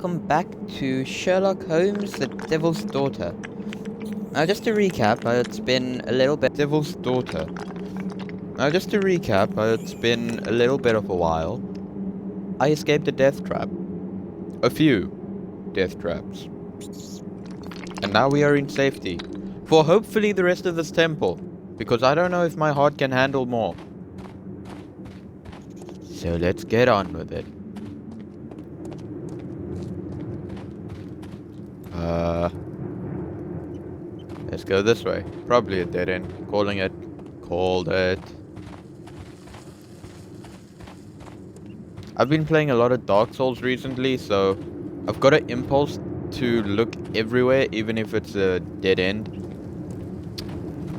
welcome back to Sherlock Holmes, the Devil's Daughter. Now just to recap, it's been a little bit... Devil's Daughter. Now just to recap, it's been a little bit of a while. I escaped a death trap. A few death traps. And now we are in safety. For hopefully the rest of this temple. Because I don't know if my heart can handle more. So let's get on with it. Let's go this way. Probably a dead end. Calling it. Called it. I've been playing a lot of Dark Souls recently, so I've got an impulse to look everywhere, even if it's a dead end.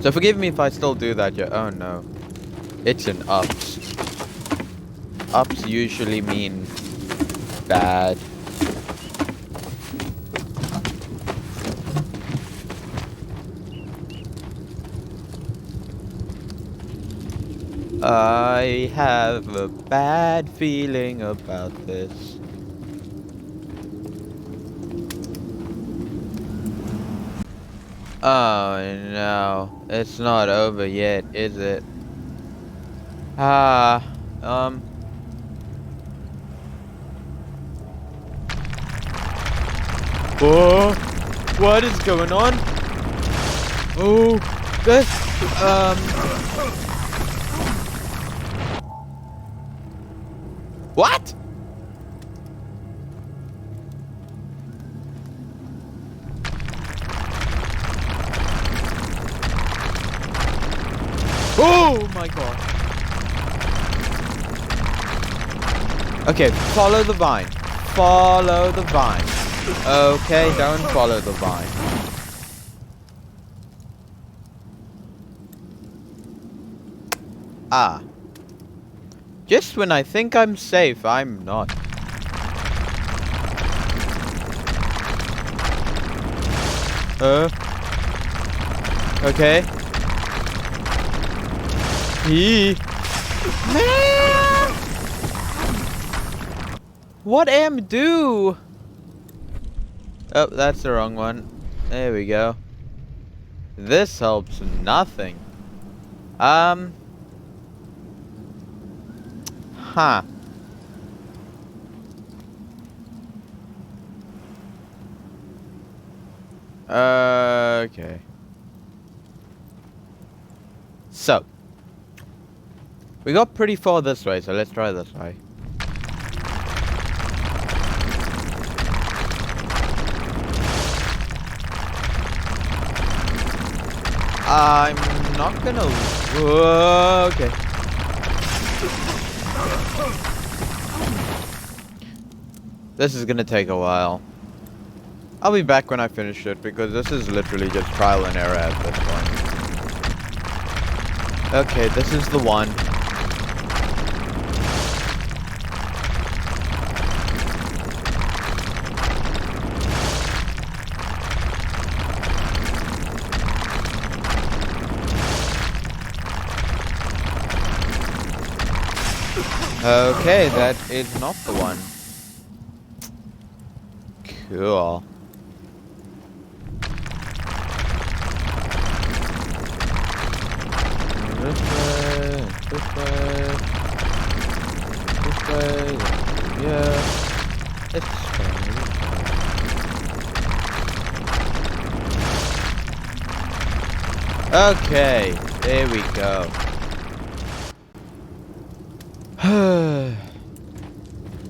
So forgive me if I still do that, yeah. Oh no. It's an ups. Ups usually mean bad. I have a bad feeling about this. Oh no, it's not over yet, is it? Oh, what is going on? Oh, this, What? Oh my god. Okay, follow the vine. Follow the vine. Okay, don't follow the vine. Ah. Just when I think I'm safe, I'm not. Okay. Man! What am do? Oh, that's the wrong one. There we go. This helps nothing. Huh. Okay. So. We got pretty far this way, so let's try this way. I'm not gonna... Okay. This is gonna take a while. I'll be back when I finish it, because this is literally just trial and error at this point. Okay, this is the one. Okay, that is not the one. Cool. This way. Yeah. Let's try this way. Okay, there we go.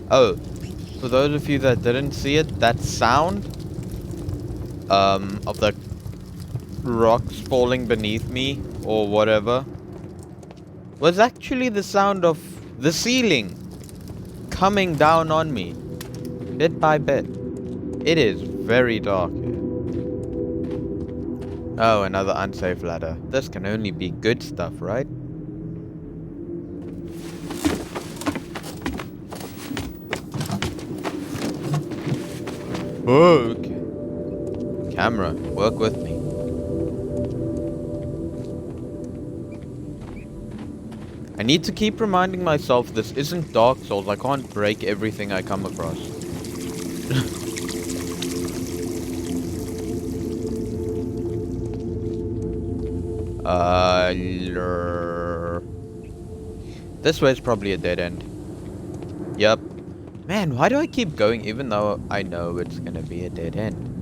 Oh, for those of you that didn't see it, that sound of the rocks falling beneath me or whatever was actually the sound of the ceiling coming down on me bit by bit. It is very dark here. Oh, another unsafe ladder. This can only be good stuff, right? Oh, okay. Camera, work with me. I need to keep reminding myself this isn't Dark Souls. I can't break everything I come across. This way is probably a dead end. Yep. Man, why do I keep going even though I know it's gonna be a dead end?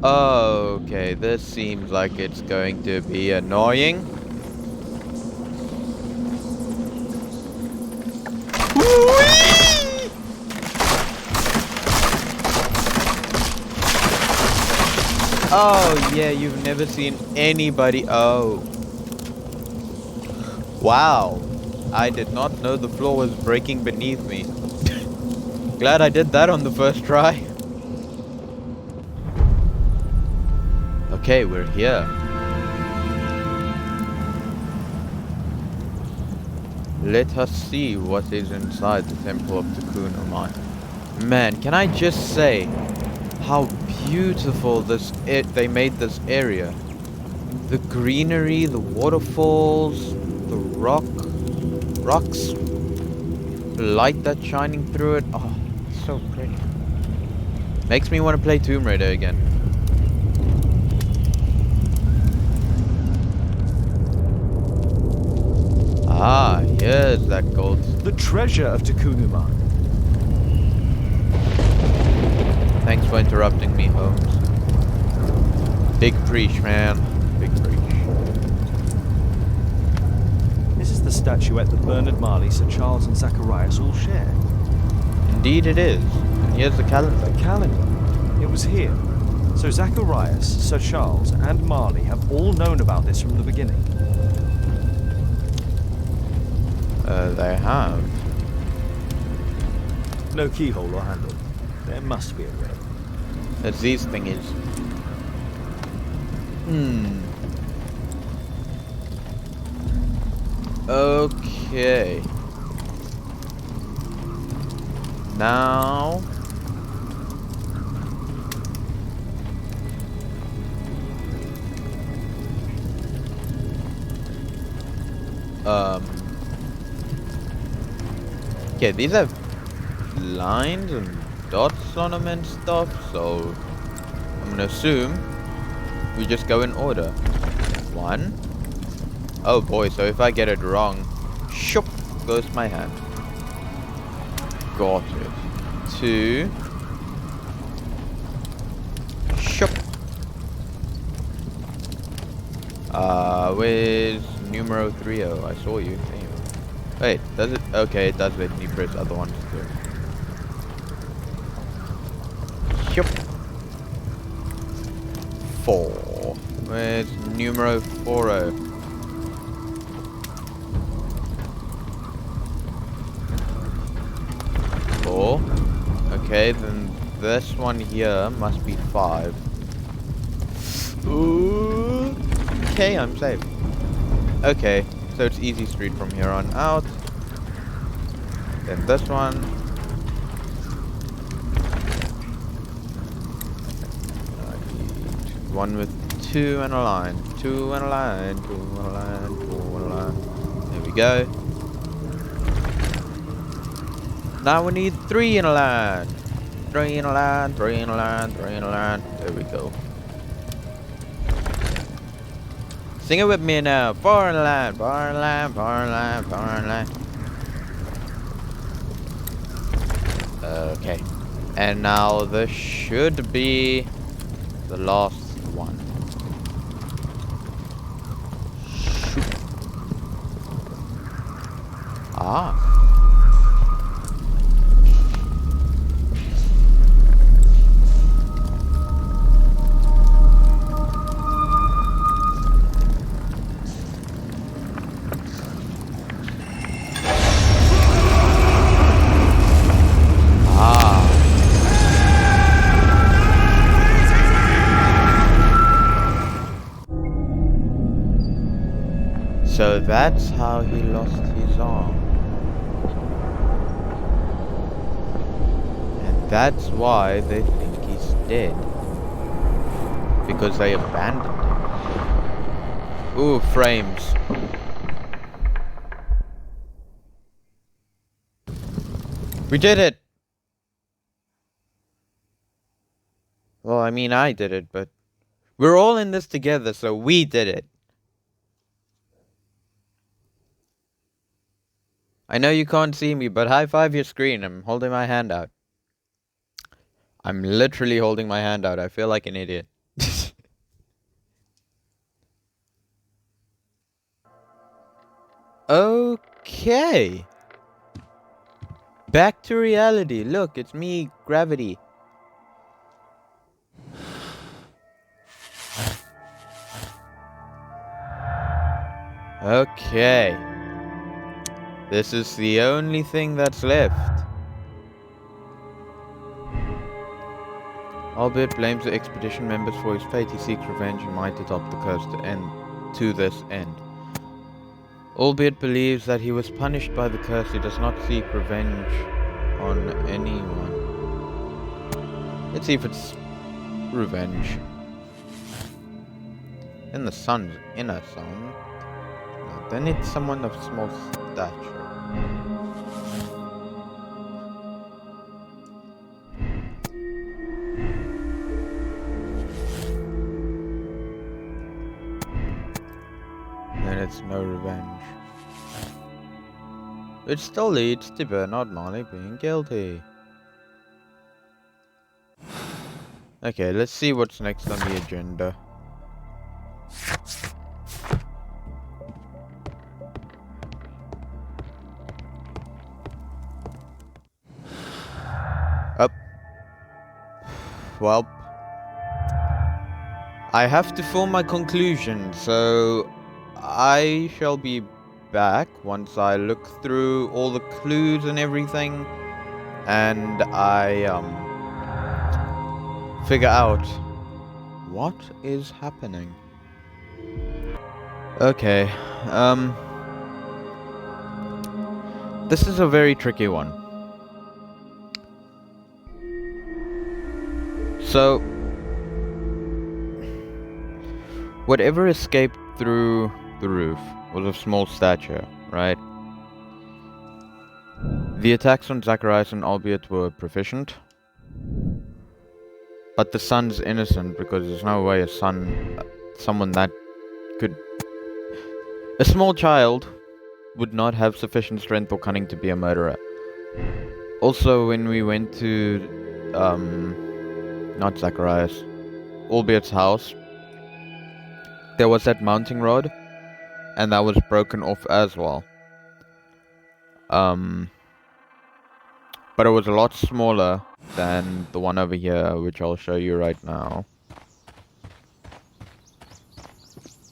Okay, this seems like it's going to be annoying. Oh yeah, you've never seen anybody. Oh. Wow. I did not know the floor was breaking beneath me. Glad I did that on the first try. Okay, we're here. Let us see what is inside the Temple of Tikkun Oman. Man, can I just say how beautiful they made this area. The greenery, the waterfalls, the rocks, the light that's shining through it. Oh, it's so pretty. Makes me want to play Tomb Raider again. Ah, here's that gold. The treasure of Tikkun Oman. Thanks for interrupting me, Holmes. Big preach, man. Big preach. This is the statuette that Bernard Marley, Sir Charles and Zacharias all share. Indeed it is. And here's the calendar. The calendar. It was here. So Zacharias, Sir Charles and Marley have all known about this from the beginning. They have. No keyhole or handle. There must be a way. As these thingies. Okay. Now. Okay, these have lines and dots on them and stuff, so I'm gonna assume we just go in order. 1. Oh boy, so if I get it wrong, shoop goes my hand. Got it. 2. Shoop. Where's numero 3? I saw you. Wait, does it? Okay, it does when you press other ones too. Yup. 4. Where's numero 4? Four. Okay, then this one here must be 5. Ooh. Okay, I'm safe. Okay. So it's easy street from here on out. Then this one. I need one with 2 and a line. 2 and a line. 2 and a line. 2 and a line. There we go. Now we need 3 in a line. 3 in a line. 3 in a line. 3 in a line. There we go. Sing it with me now. 4 in a line, 4 in a line, 4 in a line, 4 in a line. Okay. And now this should be the last one. Shoot. Ah. So that's how he lost his arm. And that's why they think he's dead. Because they abandoned him. Ooh, frames. We did it! Well, I mean, I did it, but We're all in this together, so we did it. I know you can't see me, but high five your screen. I'm holding my hand out. I'm literally holding my hand out. I feel like an idiot. Okay. Back to reality. Look, it's me, Gravity. Okay. This is the only thing that's left. Albert blames the expedition members for his fate. He seeks revenge and might adopt the curse to this end. Albeit believes that he was punished by the curse, he does not seek revenge on anyone. Let's see if it's revenge. In the sun's inner sun. No, then it's someone of small stature. Then it's no revenge. Which still leads to Bernard Marley being guilty. Okay, let's see what's next on the agenda. Up. Well, I have to form my conclusion, so I shall be back once I look through all the clues and everything, and I figure out what is happening. Okay, this is a very tricky one. So, whatever escaped through the roof was of small stature, right? The attacks on Zacharias and Albeit were proficient. But the son's innocent because there's no way someone that could... A small child would not have sufficient strength or cunning to be a murderer. Also, when we went to, not Zacharias, Albeit's house, there was that mounting rod, and that was broken off as well. But it was a lot smaller than the one over here, which I'll show you right now.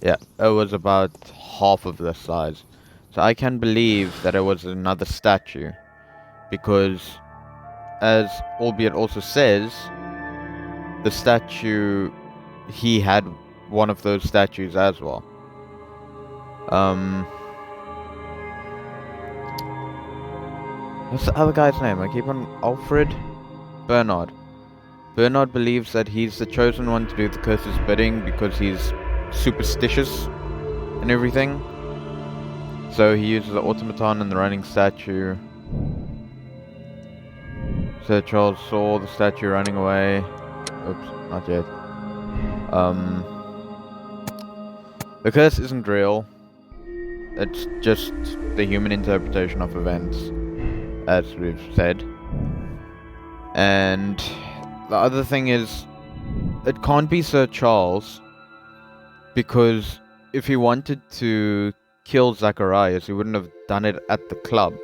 Yeah, it was about half of this size. So I can believe that it was another statue, because, as Albeit also says, the statue, he had one of those statues as well. What's the other guy's name? I keep on... Alfred? Bernard. Bernard believes that he's the chosen one to do the curse's bidding because he's superstitious and everything. So he uses the automaton and the running statue. Sir Charles saw the statue running away. Oops, not yet. The curse isn't real. It's just the human interpretation of events, as we've said. And the other thing is, it can't be Sir Charles, because if he wanted to kill Zacharias, he wouldn't have done it at the club.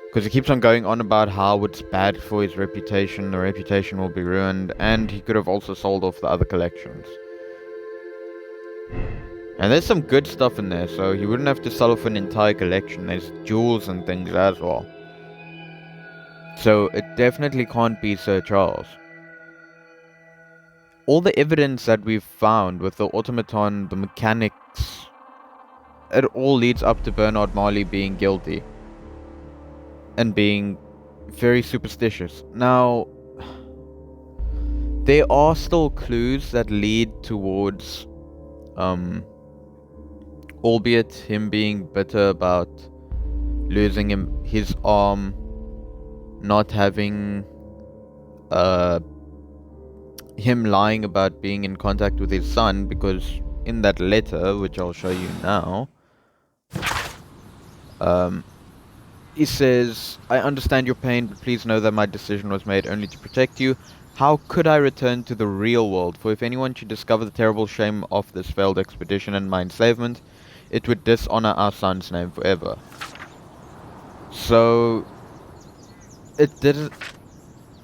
Because he keeps on going on about how it's bad for his reputation, the reputation will be ruined, and he could have also sold off the other collections. And there's some good stuff in there, so he wouldn't have to sell off an entire collection. There's jewels and things as well. So it definitely can't be Sir Charles. All the evidence that we've found with the automaton, the mechanics, it all leads up to Bernard Marley being guilty. And being very superstitious. Now, there are still clues that lead towards, albeit him being bitter about losing his arm, not having him lying about being in contact with his son, because in that letter, which I'll show you now, he says, "I understand your pain, but please know that my decision was made only to protect you. How could I return to the real world? For if anyone should discover the terrible shame of this failed expedition and my enslavement, it would dishonor our son's name forever." So, it didn't...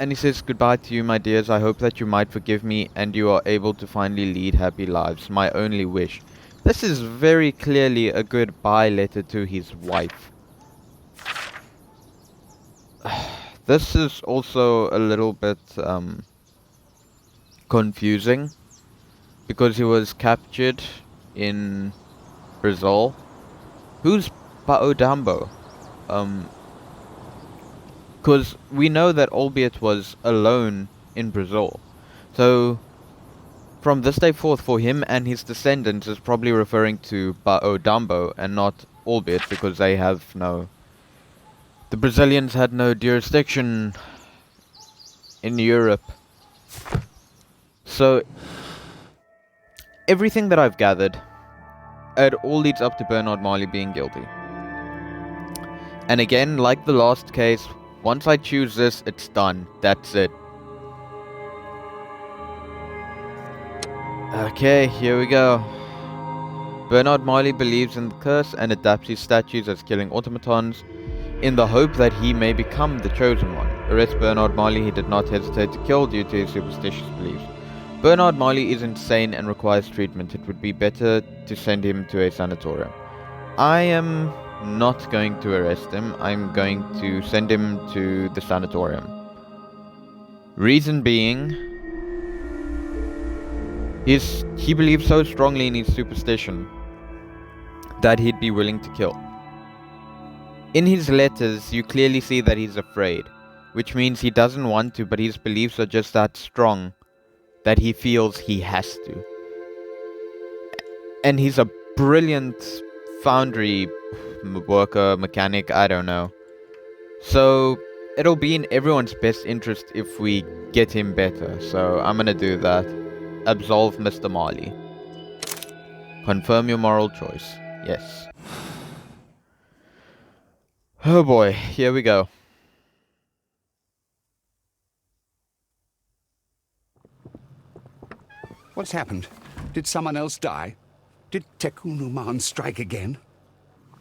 And he says, "Goodbye to you, my dears. I hope that you might forgive me and you are able to finally lead happy lives. My only wish." This is very clearly a goodbye letter to his wife. This is also a little bit confusing, because he was captured in Brazil. Who's Baodambo? Because we know that Albeit was alone in Brazil. So, from this day forth, for him and his descendants is probably referring to Baodambo and not Albeit, because they have no... The Brazilians had no jurisdiction in Europe. So, everything that I've gathered, it all leads up to Bernard Marley being guilty. And again, like the last case, once I choose this, it's done. That's it. Okay, here we go. Bernard Marley believes in the curse and adapts his statues as killing automatons in the hope that he may become the chosen one. Arrest Bernard Marley. He did not hesitate to kill due to his superstitious beliefs. Bernard Marley is insane and requires treatment. It would be better to send him to a sanatorium. I am not going to arrest him. I'm going to send him to the sanatorium. Reason being, he believes so strongly in his superstition that he'd be willing to kill. In his letters, you clearly see that he's afraid, which means he doesn't want to, but his beliefs are just that strong that he feels he has to. And he's a brilliant foundry worker, mechanic, I don't know. So, it'll be in everyone's best interest if we get him better, so I'm gonna do that. Absolve Mr. Marley. Confirm your moral choice. Yes. Oh boy, here we go. What's happened? Did someone else die? Did Tekunuman strike again?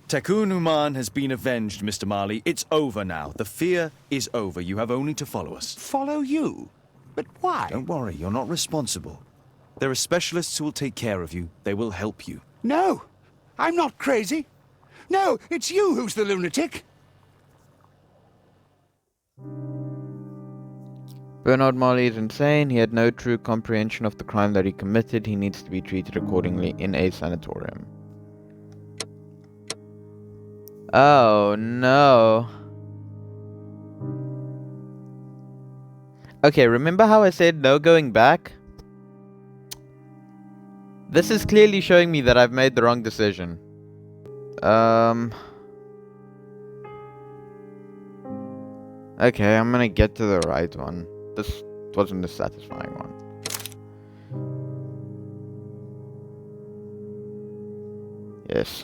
Tekunuman has been avenged, Mr. Marley. It's over now. The fear is over. You have only to follow us. Follow you? But why? Don't worry, you're not responsible. There are specialists who will take care of you. They will help you. No, I'm not crazy. No, it's you who's the lunatic. Bernard Marley is insane. He had no true comprehension of the crime that he committed. He needs to be treated accordingly in a sanatorium. Oh no. Okay, remember how I said no going back? This is clearly showing me that I've made the wrong decision. Okay, I'm gonna get to the right one. This wasn't the satisfying one. Yes.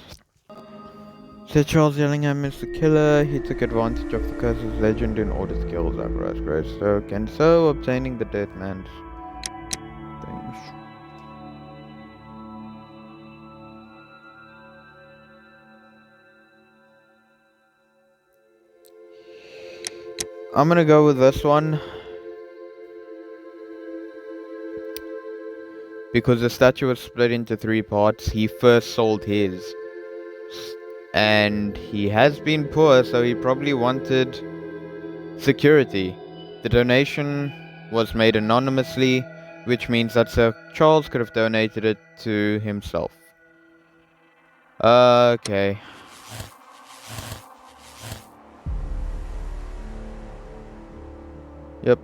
Sir Charles Yellingham is the killer. He took advantage of the curse's legend in order to kill Zacharias Greystoke, and so obtaining the dead man's things. I'm gonna go with this one, because the statue was split into 3 parts. He first sold his, and he has been poor, so he probably wanted security. The donation was made anonymously, which means that Sir Charles could have donated it to himself. Okay. Yep.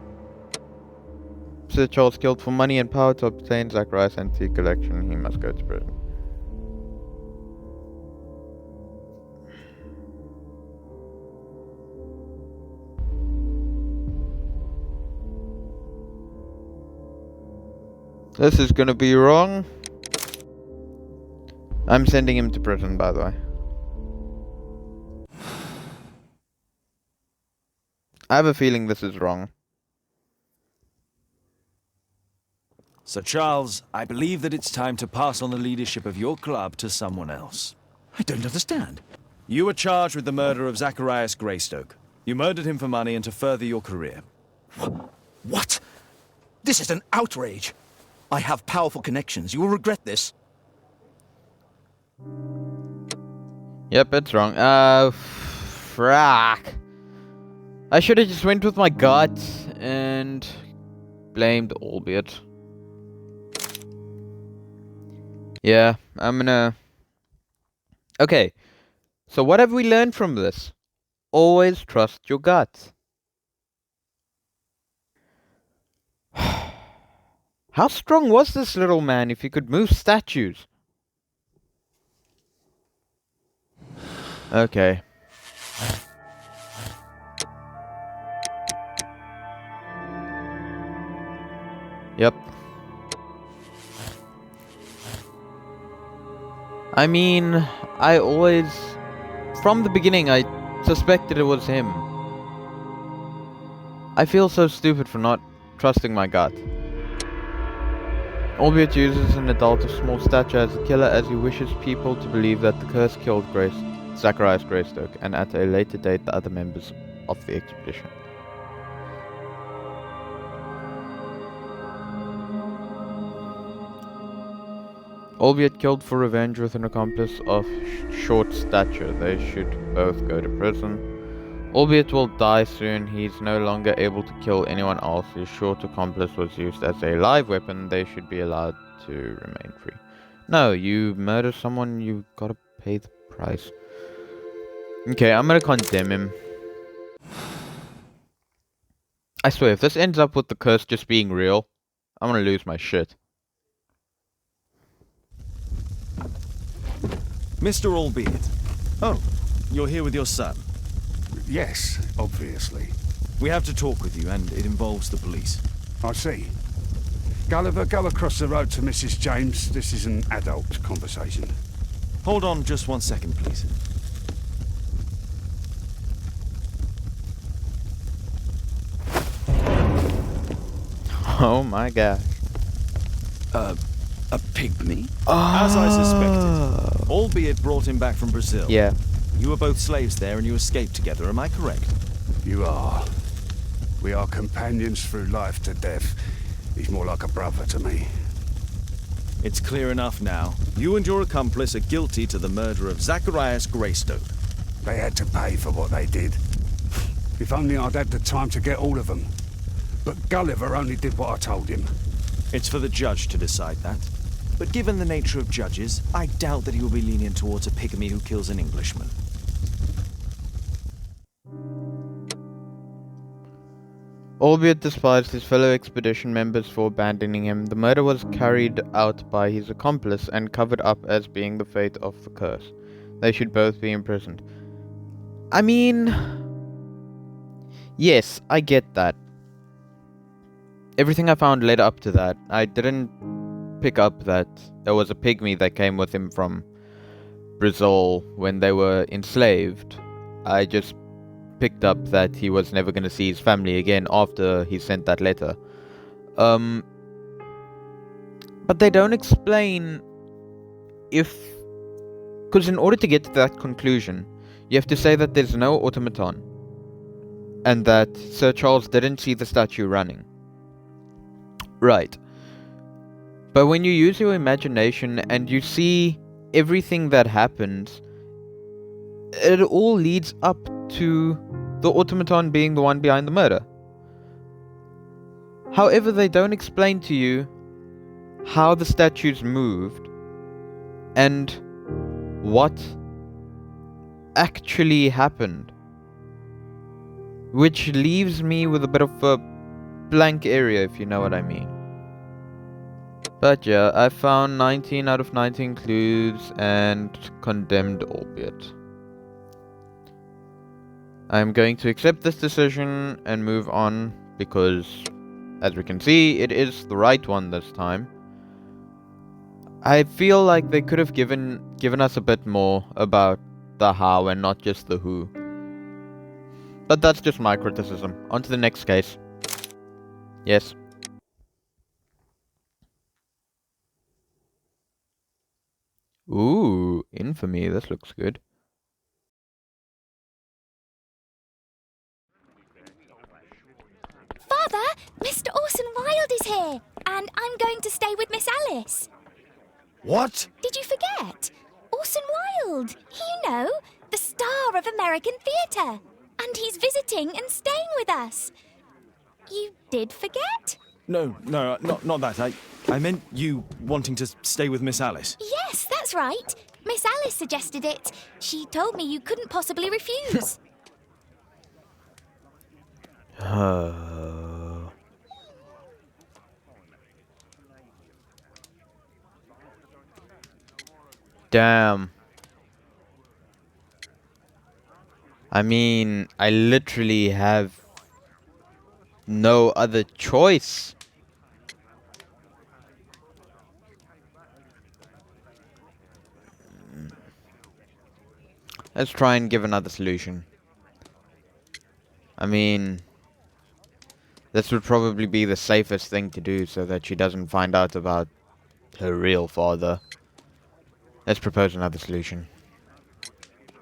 Sir Charles killed for money and power to obtain Zacharias' antique collection. He must go to prison. This is gonna be wrong. I'm sending him to prison, by the way. I have a feeling this is wrong. Sir Charles, I believe that it's time to pass on the leadership of your club to someone else. I don't understand. You were charged with the murder of Zacharias Greystoke. You murdered him for money and to further your career. What? This is an outrage. I have powerful connections. You will regret this. Yep, it's wrong. Frack. I should have just went with my gut and blamed Albeit. Yeah, I'm gonna... Okay, so what have we learned from this? Always trust your gut. How strong was this little man if he could move statues? Okay. Yep. I mean, I always... From the beginning, I suspected it was him. I feel so stupid for not trusting my gut. Albeit uses an adult of small stature as a killer as he wishes people to believe that the curse killed Zacharias Greystoke, and at a later date the other members of the expedition. Albeit killed for revenge with an accomplice of short stature, they should both go to prison. Albeit will die soon, he is no longer able to kill anyone else. His short accomplice was used as a live weapon, they should be allowed to remain free. No, you murder someone, you gotta pay the price. Okay, I'm gonna condemn him. I swear, if this ends up with the curse just being real, I'm gonna lose my shit. Mr. Albeit. Oh, you're here with your son. Yes, obviously. We have to talk with you, and it involves the police. I see. Gulliver, go across the road to Mrs. James. This is an adult conversation. Hold on just 1 second, please. Oh my gosh. A pygmy? As I suspected, Albeit brought him back from Brazil. Yeah. You were both slaves there and you escaped together, am I correct? You are. We are companions through life to death. He's more like a brother to me. It's clear enough now. You and your accomplice are guilty to the murder of Zacharias Greystoke. They had to pay for what they did. If only I'd had the time to get all of them. But Gulliver only did what I told him. It's for the judge to decide that. But given the nature of judges, I doubt that he will be lenient towards a pygmy who kills an Englishman. Albeit despised his fellow expedition members for abandoning him, the murder was carried out by his accomplice and covered up as being the fate of the curse. They should both be imprisoned. I mean... Yes, I get that. Everything I found led up to that. I didn't pick up that there was a pygmy that came with him from Brazil when they were enslaved. I just picked up that he was never going to see his family again after he sent that letter. But they don't explain if... Because in order to get to that conclusion, you have to say that there's no automaton. And that Sir Charles didn't see the statue running. Right. But when you use your imagination and you see everything that happens, it all leads up to the automaton being the one behind the murder. However, they don't explain to you how the statues moved and what actually happened. Which leaves me with a bit of a blank area, if you know what I mean. But yeah, I found 19 out of 19 clues and condemned Albeit. I'm going to accept this decision and move on because, as we can see, it is the right one this time. I feel like they could have given us a bit more about the how and not just the who. But that's just my criticism. On to the next case. Yes. Ooh, infamy. This looks good. Father, Mr. Orson Wilde is here, and I'm going to stay with Miss Alice. What? Did you forget? Orson Wilde, you know, the star of American theatre. And he's visiting and staying with us. You did forget? No, not that. I meant you wanting to stay with Miss Alice. Yes, that's right. Miss Alice suggested it. She told me you couldn't possibly refuse. Damn. I mean, I literally have no other choice. Let's try and give another solution. I mean, this would probably be the safest thing to do so that she doesn't find out about her real father. Let's propose another solution.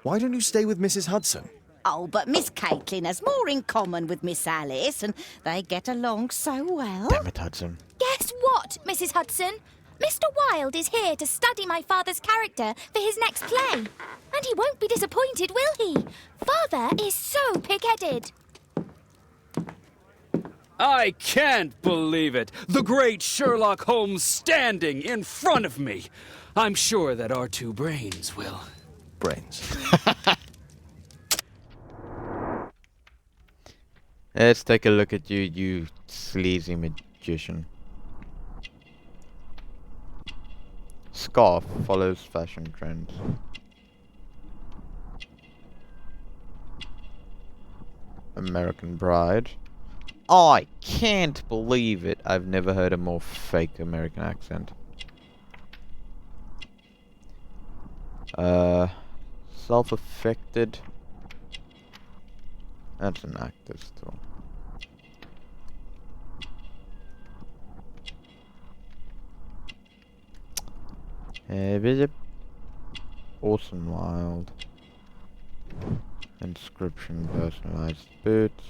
Why don't you stay with Mrs. Hudson? Oh, but Miss Caitlin has more in common with Miss Alice, and they get along so well. Damn it, Hudson. Guess what, Mrs. Hudson? Mr. Wilde is here to study my father's character for his next play. And he won't be disappointed, will he? Father is so pig-headed. I can't believe it! The great Sherlock Holmes standing in front of me! I'm sure that our two brains will... Brains. Let's take a look at you, you sleazy magician. Scarf follows fashion trends. American Bride. I can't believe it. I've never heard a more fake American accent. Self-affected. That's an actor still. Orson Wilde. Inscription, personalized boots.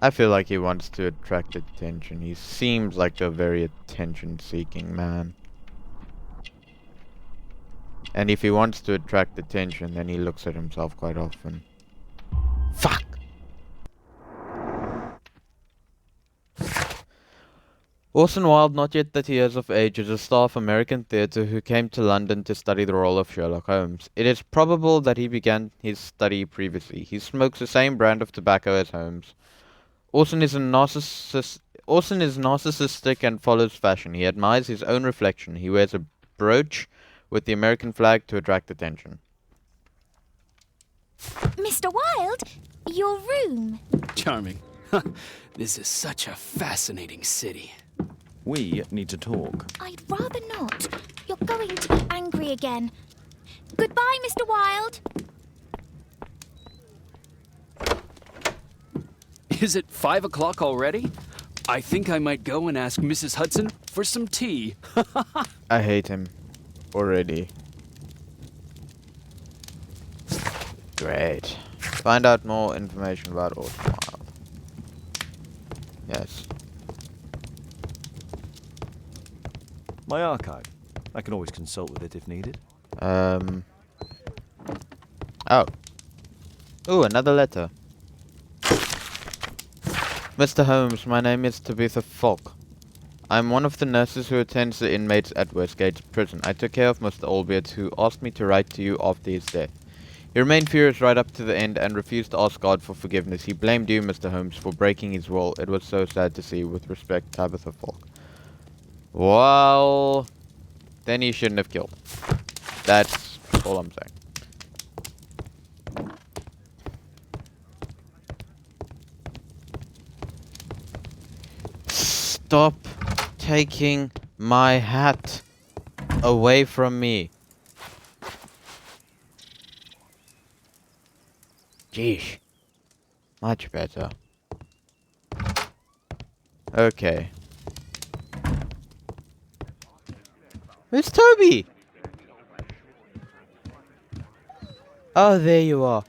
I feel like he wants to attract attention. He seems like a very attention-seeking man. And if he wants to attract attention, then he looks at himself quite often. Fuck! Orson Wilde, not yet 30 years of age, is a star of American theatre who came to London to study the role of Sherlock Holmes. It is probable that he began his study previously. He smokes the same brand of tobacco as Holmes. Orson is narcissistic and follows fashion. He admires his own reflection. He wears a brooch with the American flag to attract attention. Mr. Wilde, your room. Charming. This is such a fascinating city. We need to talk. I'd rather not. You're going to be angry again. Goodbye, Mr. Wilde. Is it 5 o'clock already? I think I might go and ask Mrs. Hudson for some tea. I hate him. Already. Great. Find out more information about Orson Wilde. Yes. My archive. I can always consult with it if needed. Oh. Ooh, another letter. Mr. Holmes, my name is Tabitha Falk. I'm one of the nurses who attends the inmates at Westgate Prison. I took care of Mr. Albert, who asked me to write to you after his death. He remained furious right up to the end and refused to ask God for forgiveness. He blamed you, Mr. Holmes, for breaking his will. It was so sad to see. With respect, Tabitha Falk. Well, then he shouldn't have killed. That's all I'm saying. Stop taking my hat away from me. Jeez. Much better. Okay. Where's Toby? Oh, there you are.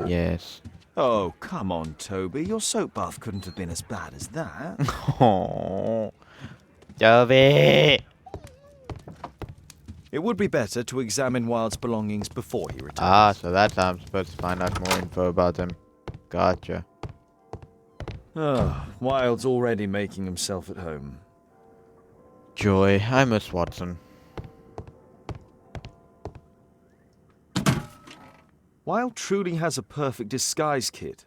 Yes. Oh, come on, Toby. Your soap bath couldn't have been as bad as that. Oh, Toby. It would be better to examine Wilde's belongings before he returns. Ah, so that's how I'm supposed to find out more info about him. Gotcha. Oh, Wilde's already making himself at home. Joy, I miss Watson. Wilde truly has a perfect disguise kit.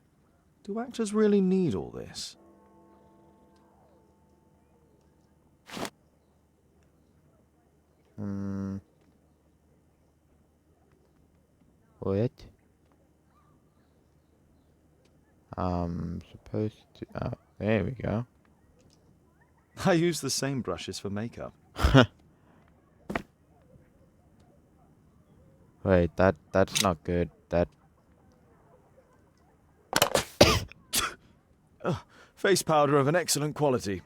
Do actors really need all this? What? I'm supposed to... Oh, there we go. I use the same brushes for makeup. Wait, that's not good. That... Face powder of an excellent quality.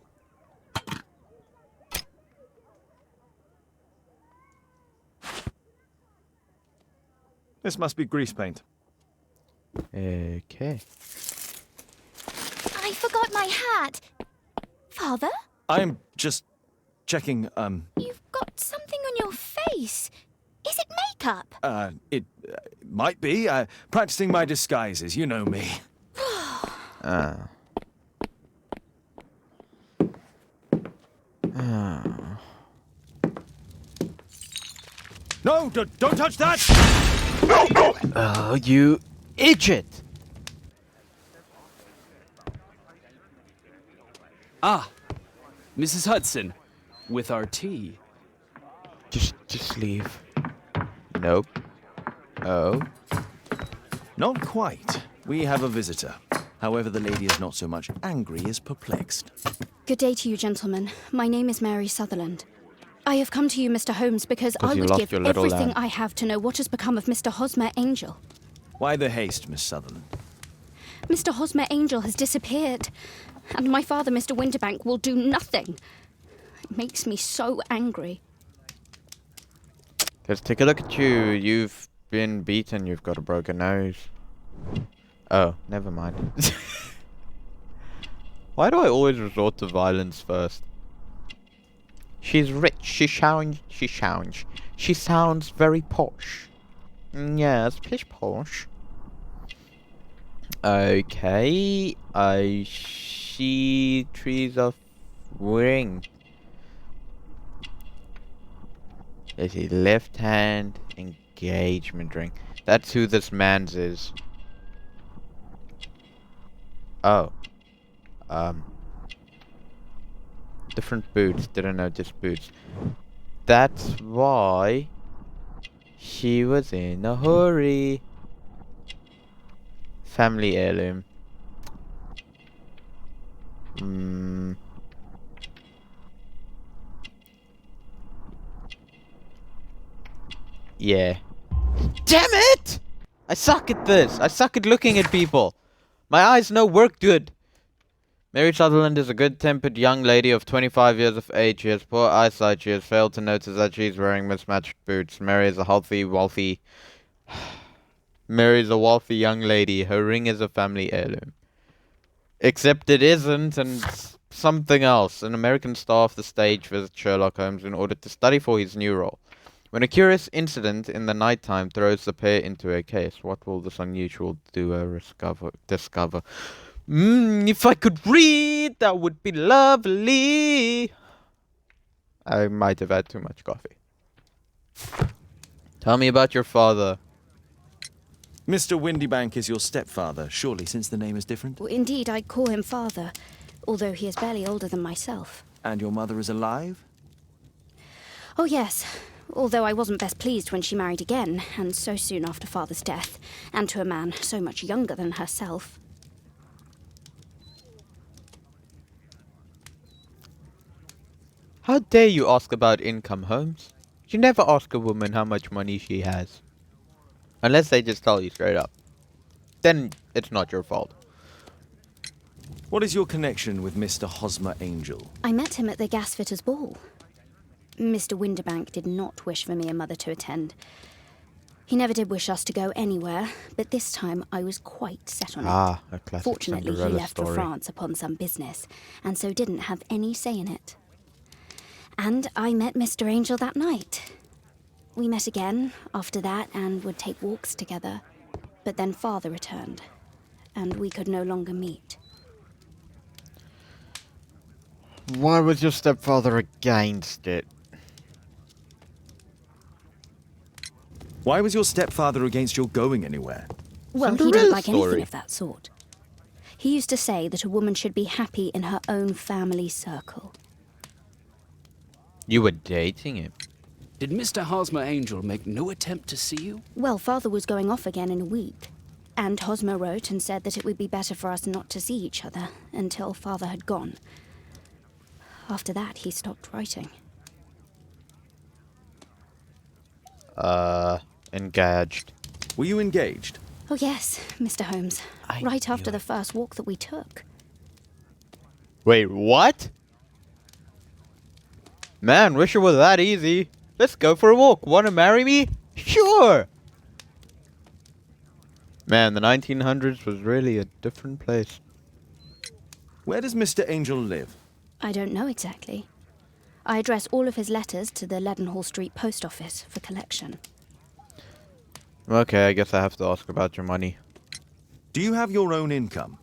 This must be grease paint. Okay. I forgot my hat. Father? I'm just checking, You've got something on your face. Is it makeup? it might be. Practicing my disguises, you know me. Ah. No, don't touch that! Oh, you idiot! Ah, Mrs. Hudson, with our tea. Just leave. Nope. Oh. Not quite. We have a visitor. However, the lady is not so much angry as perplexed. Good day to you, gentlemen. My name is Mary Sutherland. I have come to you, Mr. Holmes, because I you would lost give your little everything lamb. I have to know what has become of Mr. Hosmer Angel. Why the haste, Miss Sutherland? Mr. Hosmer Angel has disappeared, and my father, Mr. Winterbank, will do nothing. It makes me so angry. Let's take a look at you. You've been beaten. You've got a broken nose. Oh, never mind. Why do I always resort to violence first? She's rich. She sounds very posh. Yes, pish posh. Okay. I see trees of ring. There's a left hand engagement ring. That's who this man's is. Oh. Different boots. Didn't notice boots. That's why she was in a hurry. Family heirloom. Yeah. Damn it! I suck at this. I suck at looking at people. My eyes no work good. Mary Sutherland is a good-tempered young lady of 25 years of age. She has poor eyesight. She has failed to notice that she is wearing mismatched boots. Mary is a wealthy young lady. Her ring is a family heirloom. Except it isn't, and something else. An American star of the stage visits Sherlock Holmes in order to study for his new role. When a curious incident in the nighttime throws the pair into a case, what will this unusual duo discover? If I could read, that would be lovely. I might have had too much coffee. Tell me about your father. Mr. Windybank is your stepfather, surely, since the name is different? Well, indeed, I call him father, although he is barely older than myself. And your mother is alive? Oh, yes. Although I wasn't best pleased when she married again, and so soon after father's death, and to a man so much younger than herself. How dare you ask about income, Holmes? You never ask a woman how much money she has. Unless they just tell you straight up. Then it's not your fault. What is your connection with Mr. Hosmer Angel? I met him at the gasfitter's ball. Mr. Winterbank did not wish for me and Mother to attend. He never did wish us to go anywhere, but this time I was quite set on it. A classic Fortunately, he Cinderella left story. for France upon some business, and so didn't have any say in it. And I met Mr. Angel that night. We met again after that and would take walks together. But then Father returned, and we could no longer meet. Why was your stepfather against it? Why was your stepfather against your going anywhere? Well, he Cinderella didn't like anything story. of that sort. He used to say that a woman should be happy in her own family circle. You were dating him? Did Mr. Hosmer Angel make no attempt to see you? Well, Father was going off again in a week, and Hosmer wrote and said that it would be better for us not to see each other until Father had gone. After that, he stopped writing. Engaged. Were you engaged? Oh yes, Mr. Holmes. I Right knew after it. the first walk that we took. Wait, what? Man, wish it was that easy. Let's go for a walk. Wanna marry me? Sure! Man, the 1900s was really a different place. Where does Mr. Angel live? I don't know exactly. I address all of his letters to the Leadenhall Street Post Office for collection. Okay, I guess I have to ask about your money. Do you have your own income?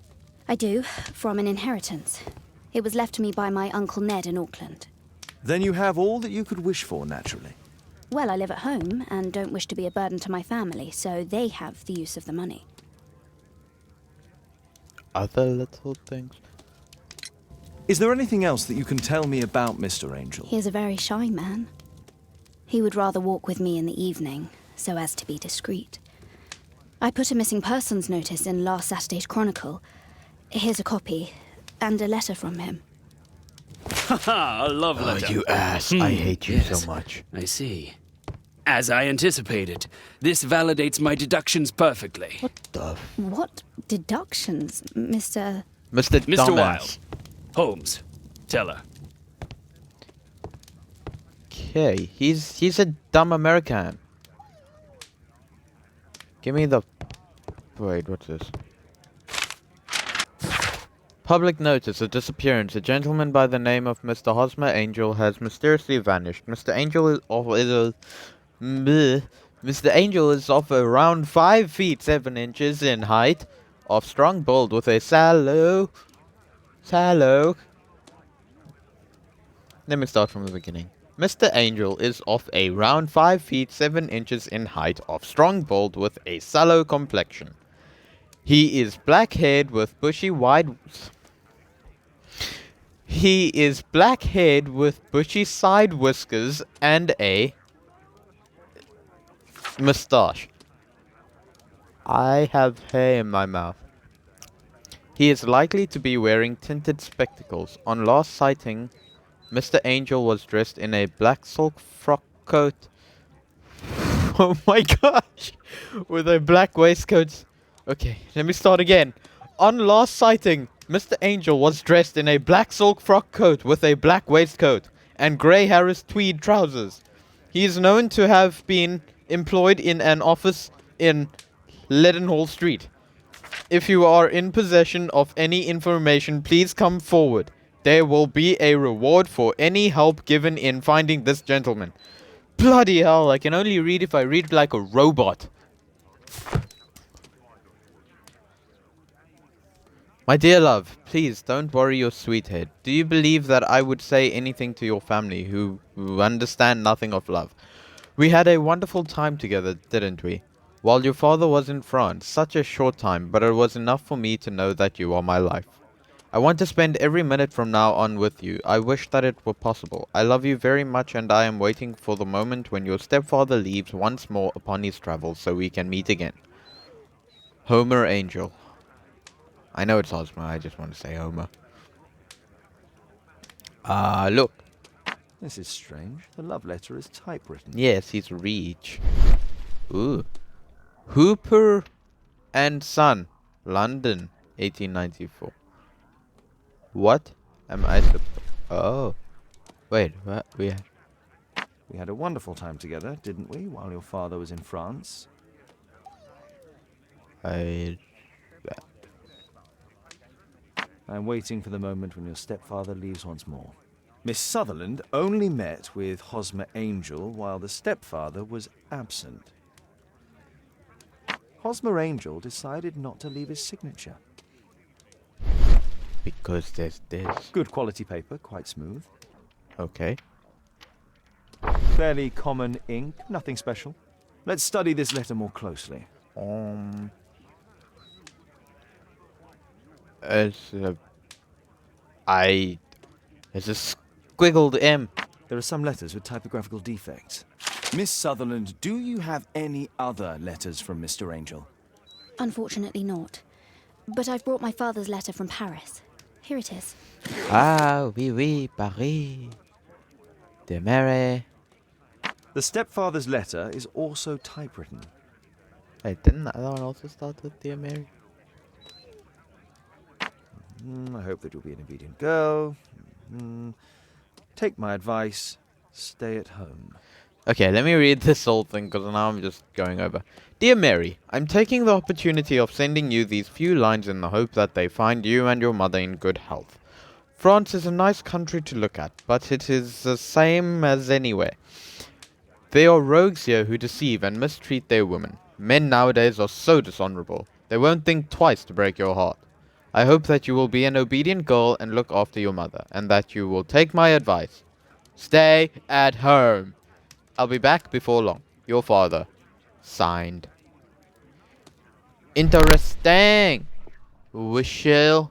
I do, from an inheritance. It was left to me by my Uncle Ned in Auckland. Then you have all that you could wish for, naturally. Well, I live at home and don't wish to be a burden to my family, so they have the use of the money. Other little things? Is there anything else that you can tell me about Mr. Angel? He is a very shy man. He would rather walk with me in the evening, so as to be discreet. I put a missing persons notice in last Saturday's Chronicle. Here's a copy, and a letter from him. Haha, a love letter. you ass. I hate you yes. so much. I see. As I anticipated, this validates my deductions perfectly. What deductions, Mr. Mr. Mr. Dumbass. Wilde. Holmes, tell her. Okay, he's a dumb American. Give me the... Wait, what's this? Public notice of disappearance. A gentleman by the name of Mr. Hosmer Angel has mysteriously vanished. Mr. Angel is of around 5 feet 7 inches in height, of strong build with a sallow. Let me start from the beginning. Mr. Angel is of a round 5 feet 7 inches in height, of strong build with a sallow complexion. He is black-haired with bushy side whiskers and a mustache. I have hair in my mouth. He is likely to be wearing tinted spectacles. On last sighting, Mr. Angel was dressed in a black silk frock coat. Oh my gosh! With a black waistcoat. Okay, let me start again. On last sighting, Mr. Angel was dressed in a black silk frock coat with a black waistcoat and grey Harris tweed trousers. He is known to have been employed in an office in Leadenhall Street. If you are in possession of any information, please come forward. There will be a reward for any help given in finding this gentleman. Bloody hell, I can only read if I read like a robot. My dear love, please don't worry your sweet head. Do you believe that I would say anything to your family who understand nothing of love? We had a wonderful time together, didn't we? While your father was in France, such a short time, but it was enough for me to know that you are my life. I want to spend every minute from now on with you. I wish that it were possible. I love you very much, and I am waiting for the moment when your stepfather leaves once more upon his travels so we can meet again. Homer Angel. I know it's Hosmer, I just want to say Homer. Look. This is strange. The love letter is typewritten. Yes, he's Reach. Ooh. Hooper and Son, London, 1894. What am I supposed... Oh. Wait, what? We had a wonderful time together, didn't we, while your father was in France? I'm waiting for the moment when your stepfather leaves once more. Miss Sutherland only met with Hosmer Angel while the stepfather was absent. Hosmer Angel decided not to leave his signature. Because there's this. Good quality paper, quite smooth. Okay. Fairly common ink, nothing special. Let's study this letter more closely. It's a squiggled M. There are some letters with typographical defects. Miss Sutherland, do you have any other letters from Mr. Angel? Unfortunately not. But I've brought my father's letter from Paris. Here it is. Ah, oui, oui, Paris. De Mere. The stepfather's letter is also typewritten. Wait, didn't that other one also start with De Mere? I hope that you'll be an obedient girl. Take my advice. Stay at home. Okay, let me read this whole thing because now I'm just going over. Dear Mary, I'm taking the opportunity of sending you these few lines in the hope that they find you and your mother in good health. France is a nice country to look at, but it is the same as anywhere. There are rogues here who deceive and mistreat their women. Men nowadays are so dishonorable. They won't think twice to break your heart. I hope that you will be an obedient girl and look after your mother, and that you will take my advice. Stay at home. I'll be back before long. Your father. Signed. Interesting. Wishel.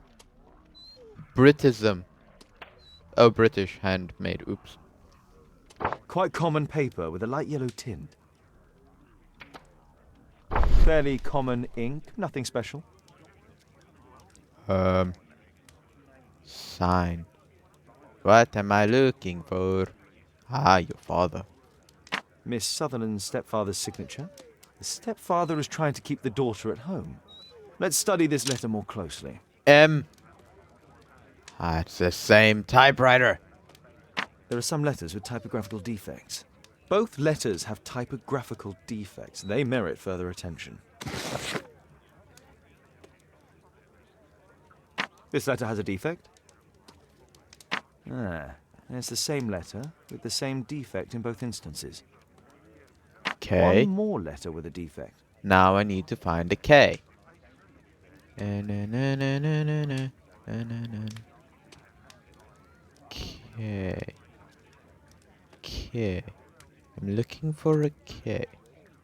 Britism. Oh, British handmade. Oops. Quite common paper with a light yellow tint. Fairly common ink, nothing special. Sign. What am I looking for? Ah, your father. Miss Sutherland's stepfather's signature. The stepfather is trying to keep the daughter at home. Let's study this letter more closely. M. Ah, it's the same typewriter. There are some letters with typographical defects. Both letters have typographical defects. They merit further attention. This letter has a defect. It's the same letter with the same defect in both instances. Okay. One more letter with a defect. Now I need to find a K. K. K. I'm looking for a K.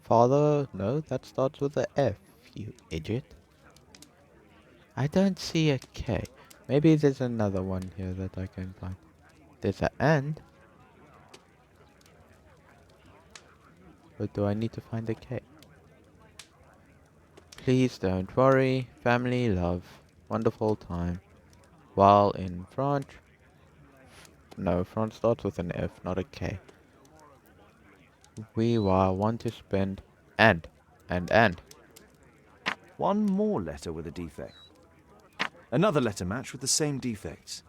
Father? No, that starts with a F, you idiot. I don't see a K. Maybe there's another one here that I can find. There's an and. But do I need to find a K? Please don't worry. Family, love. Wonderful time. While in France. No, France starts with an F, not a K. We want to spend and. One more letter with a defect. Another letter match with the same defects.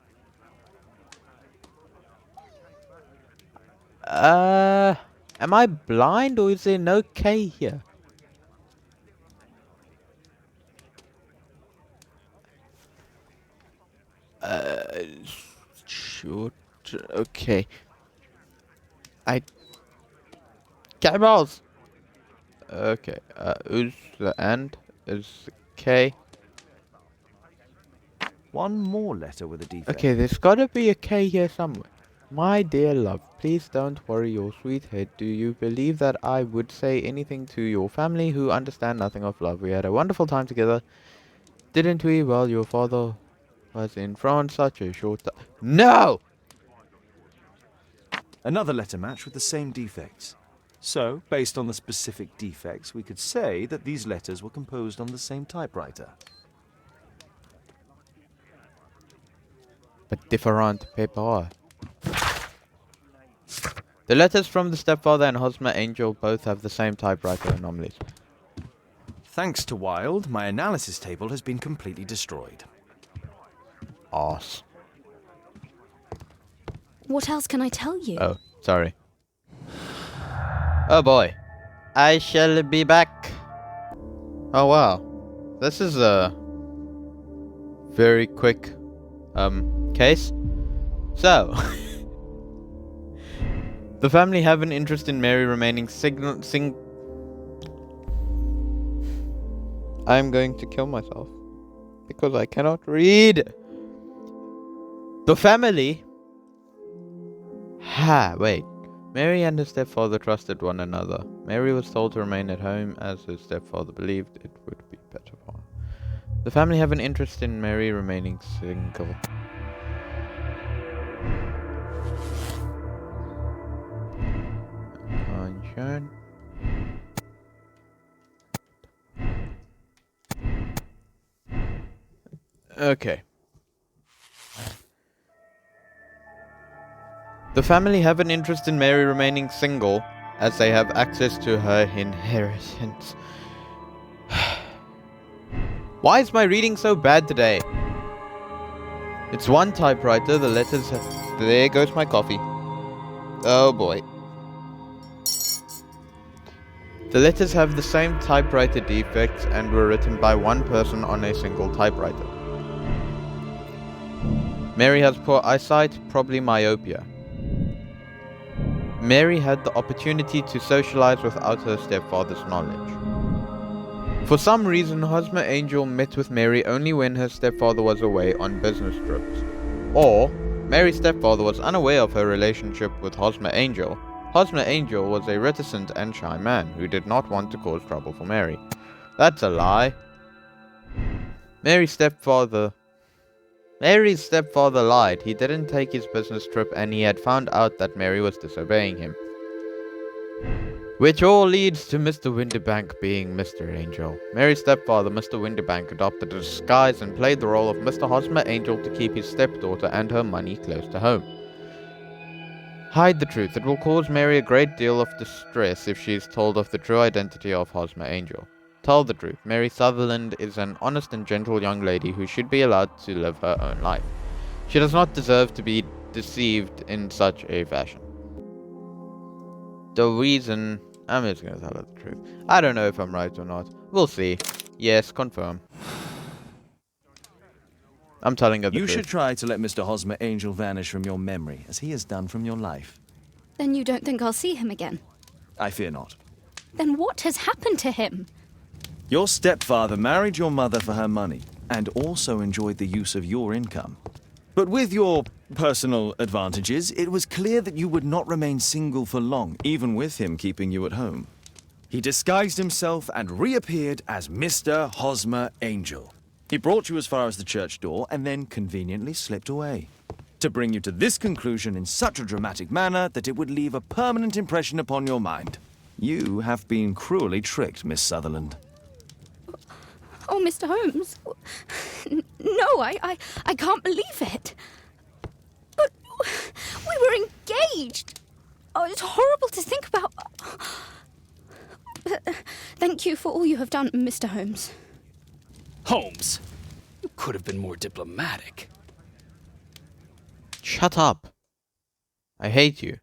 Am I blind or is there no K here? Short. Okay. Camels! Okay, who's the and? Is K? One more letter with a defect. Okay, there's gotta be a K here somewhere. My dear love, please don't worry your sweet head. Do you believe that I would say anything to your family who understand nothing of love? We had a wonderful time together, didn't we? Well, your father was in France such a short time. No! Another letter match with the same defects. So, based on the specific defects, we could say that these letters were composed on the same typewriter. But different paper. The letters from the stepfather and Hosmer Angel both have the same typewriter anomalies. Thanks to Wilde, my analysis table has been completely destroyed. Arse. What else can I tell you? Oh, sorry. Oh boy. I shall be back. Oh wow. This is a very quick case. So the family have an interest in Mary remaining I'm going to kill myself because I cannot read. The family wait. Mary and her stepfather trusted one another. Mary was told to remain at home as her stepfather believed it would be better for her. The family have an interest in Mary remaining single. Attention. Okay. The family have an interest in Mary remaining single, as they have access to her inheritance. Why is my reading so bad today? It's one typewriter, the letters have... There goes my coffee. Oh boy. The letters have the same typewriter defects and were written by one person on a single typewriter. Mary has poor eyesight, probably myopia. Mary had the opportunity to socialize without her stepfather's knowledge. For some reason, Hosmer Angel met with Mary only when her stepfather was away on business trips. Or, Mary's stepfather was unaware of her relationship with Hosmer Angel. Hosmer Angel was a reticent and shy man who did not want to cause trouble for Mary. That's a lie. Mary's stepfather lied. He didn't take his business trip and he had found out that Mary was disobeying him. Which all leads to Mr. Windibank being Mr. Angel. Mary's stepfather, Mr. Windibank, adopted a disguise and played the role of Mr. Hosmer Angel to keep his stepdaughter and her money close to home. Hide the truth. It will cause Mary a great deal of distress if she is told of the true identity of Hosmer Angel. Tell the truth. Mary Sutherland is an honest and gentle young lady who should be allowed to live her own life. She does not deserve to be deceived in such a fashion. The reason... I'm just going to tell her the truth. I don't know if I'm right or not. We'll see. Yes, confirm. I'm telling her the truth. You should try to let Mr. Hosmer Angel vanish from your memory, as he has done from your life. Then you don't think I'll see him again? I fear not. Then what has happened to him? Your stepfather married your mother for her money, and also enjoyed the use of your income. But with your personal advantages, it was clear that you would not remain single for long, even with him keeping you at home. He disguised himself and reappeared as Mr. Hosmer Angel. He brought you as far as the church door and then conveniently slipped away. To bring you to this conclusion in such a dramatic manner that it would leave a permanent impression upon your mind. You have been cruelly tricked, Miss Sutherland. Oh, Mr. Holmes. No, I can't believe it. But we were engaged. Oh, it's horrible to think about. Thank you for all you have done, Mr. Holmes. Holmes, you could have been more diplomatic. Shut up. I hate you.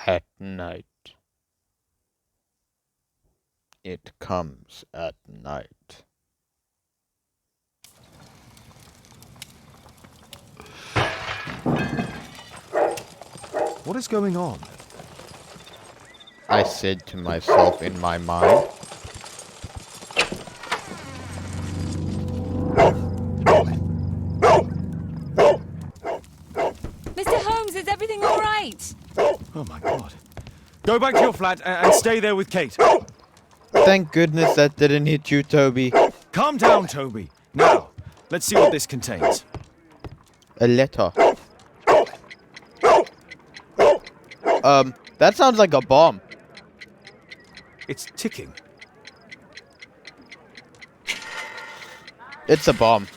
At night. It comes at night. What is going on? I said to myself in my mind. Mr. Holmes, is everything all right? Oh my God. Go back to your flat and stay there with Kate. Thank goodness that didn't hit you, Toby. Calm down, Toby. Now, let's see what this contains. A letter. That sounds like a bomb. It's ticking. It's a bomb.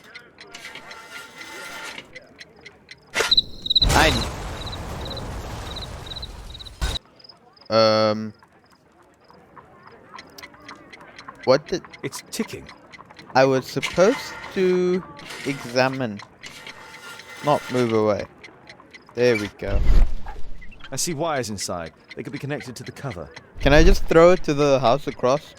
Fine. What did... It's ticking. I was supposed to examine. Not move away. There we go. I see wires inside. They could be connected to the cover. Can I just throw it to the house across?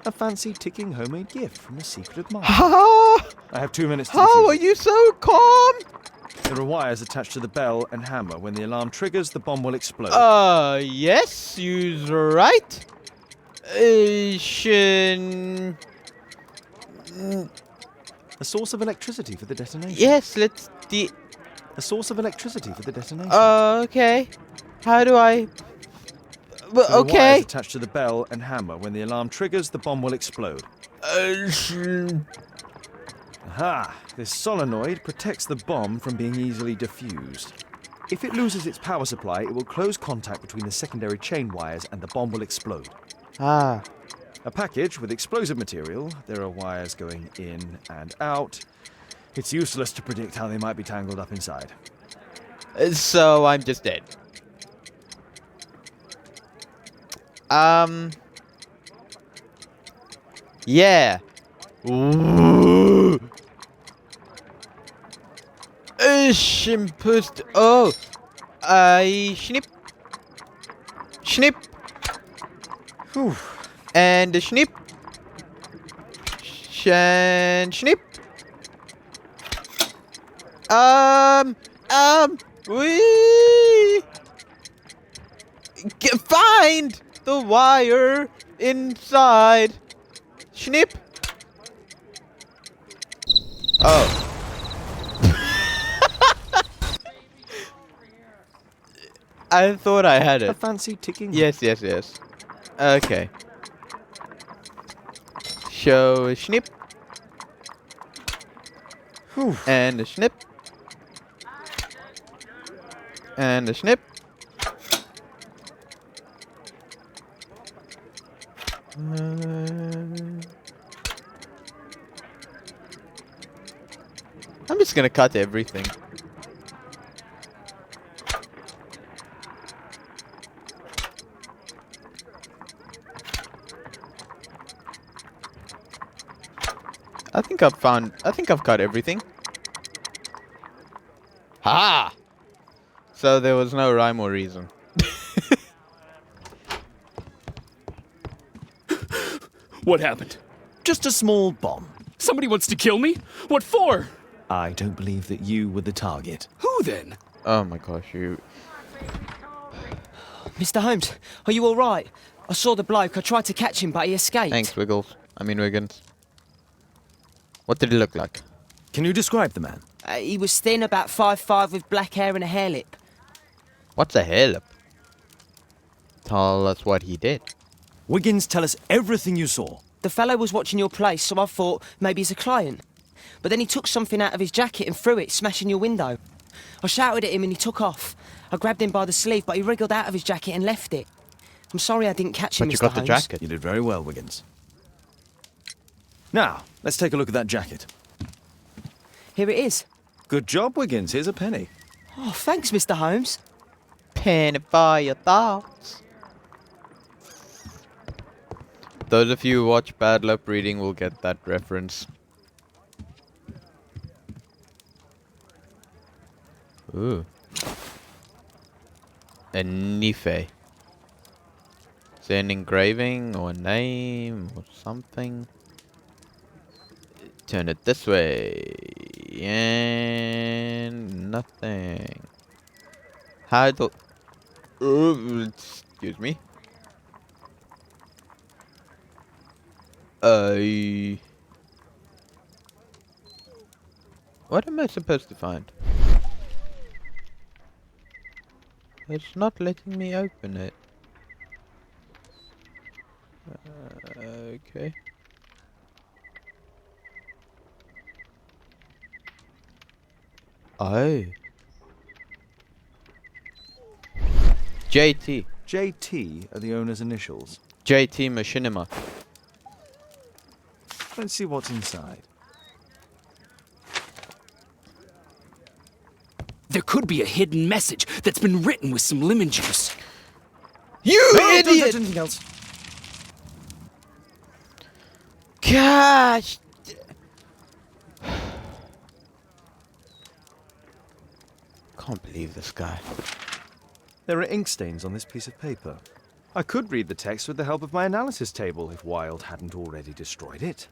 A fancy ticking homemade gift from a secret admirer. Ha! I have 2 minutes to How defuse are it. you so calm? There are wires attached to the bell and hammer. When the alarm triggers, the bomb will explode. Yes, you're right. Shin... A source of electricity for the detonation. Yes, let's A source of electricity for the detonation. okay. How do I... Well, There are wires okay. attached to the bell and hammer. When the alarm triggers, the bomb will explode. Aha! This solenoid protects the bomb from being easily diffused. If it loses its power supply, it will close contact between the secondary chain wires and the bomb will explode. Ah. A package with explosive material. There are wires going in and out. It's useless to predict how they might be tangled up inside. So I'm just dead. Yeah. Ooh. Impust. Oh. Snip. Snip. Whew. And a snip. And snip. We find the wire inside. Snip. Oh. I thought I had A it. fancy ticking. Yes. Okay. Show a snip. Whew. And a snip. And a snip. I'm just gonna cut everything. I think I've cut everything. Ha! So there was no rhyme or reason. What happened? Just a small bomb. Somebody wants to kill me? What for? I don't believe that you were the target. Who then? Oh my gosh, you... Mr. Holmes, are you all right? I saw the bloke. I tried to catch him, but he escaped. Thanks, Wiggles. I mean Wiggins. What did he look like? Can you describe the man? He was thin, about 5'5", with black hair and a hair lip. What's a hair lip? Tell us what he did. Wiggins, tell us everything you saw. The fellow was watching your place, so I thought maybe he's a client. But then he took something out of his jacket and threw it, smashing your window. I shouted at him and he took off. I grabbed him by the sleeve, but he wriggled out of his jacket and left it. I'm sorry I didn't catch him, But you Mr. got the Holmes. jacket. You did very well, Wiggins. Now, let's take a look at that jacket. Here it is. Good job, Wiggins. Here's a penny. Oh, thanks, Mr. Holmes. Penny for your thoughts. Those of you who watch Bad Luck Reading will get that reference. Ooh. A Nife. Is there an engraving or a name or something? Turn it this way. And nothing. How do... excuse me. What am I supposed to find? It's not letting me open it. Okay. Oh. JT. JT are the owner's initials. JT Machinima. Let's see what's inside. There could be a hidden message that's been written with some lemon juice. You No, don't idiot! touch anything else. Gosh! Can't believe this guy. There are ink stains on this piece of paper. I could read the text with the help of my analysis table if Wilde hadn't already destroyed it.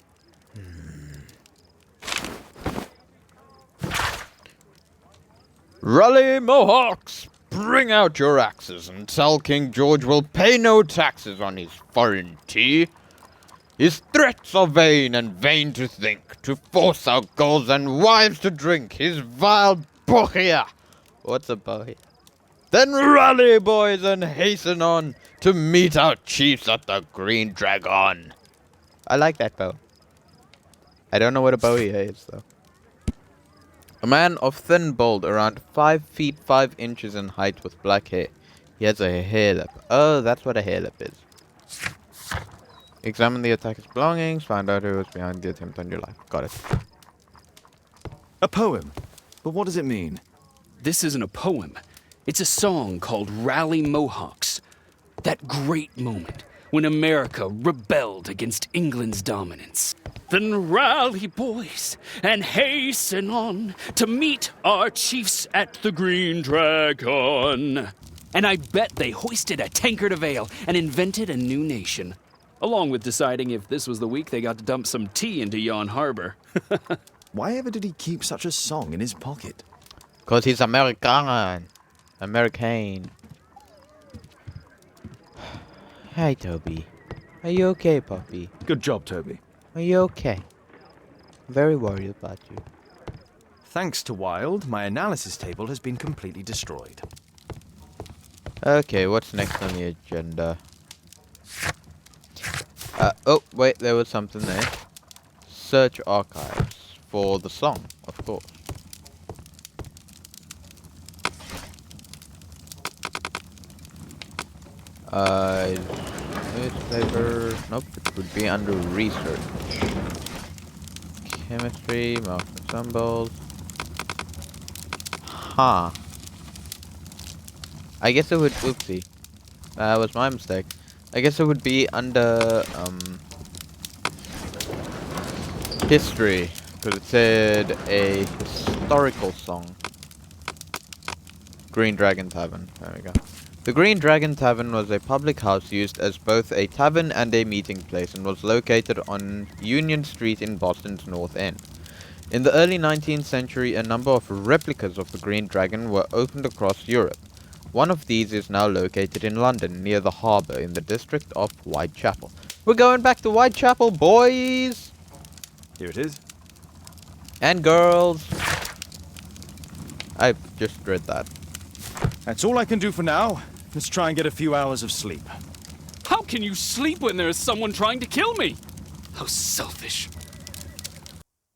Rally Mohawks! Bring out your axes and tell King George will pay no taxes on his foreign tea. His threats are vain and vain to think, to force our girls and wives to drink his vile bohea. What's a bohea? Then rally, boys, and hasten on to meet our chiefs at the Green Dragon. I like that bow. I don't know what a bohea is, though. A man of thin build, around 5 feet 5 inches in height with black hair. He has a hair lip. Oh, that's what a hair lip is. Examine the attacker's belongings, find out who was behind the attempt on your life. Got it. A poem. But what does it mean? This isn't a poem. It's a song called Rally Mohawks. That great moment when America rebelled against England's dominance. Then rally, boys, and hasten on to meet our chiefs at the Green Dragon. And I bet they hoisted a tankard of ale and invented a new nation. Along with deciding if this was the week they got to dump some tea into Yon Harbor. Why ever did he keep such a song in his pocket? 'Cause he's American. American. Hi, Toby. Are you okay, puppy? Good job, Toby. Are you okay? I'm very worried about you. Thanks to Wilde, my analysis table has been completely destroyed. Okay, what's next on the agenda? Oh, wait, there was something there. Search archives for the song, of course. Newspaper. Nope, it would be under research. Chemistry, marks and symbols. Huh. I guess it would. Oopsie. That was my mistake. I guess it would be under history, because it said a historical song. Green Dragon Tavern. There we go. The Green Dragon Tavern was a public house used as both a tavern and a meeting place and was located on Union Street in Boston's North End. In the early 19th century, a number of replicas of the Green Dragon were opened across Europe. One of these is now located in London, near the harbour in the district of Whitechapel. We're going back to Whitechapel, boys! Here it is. And girls! I've just read that. That's all I can do for now. Let's try and get a few hours of sleep. How can you sleep when there is someone trying to kill me? How selfish.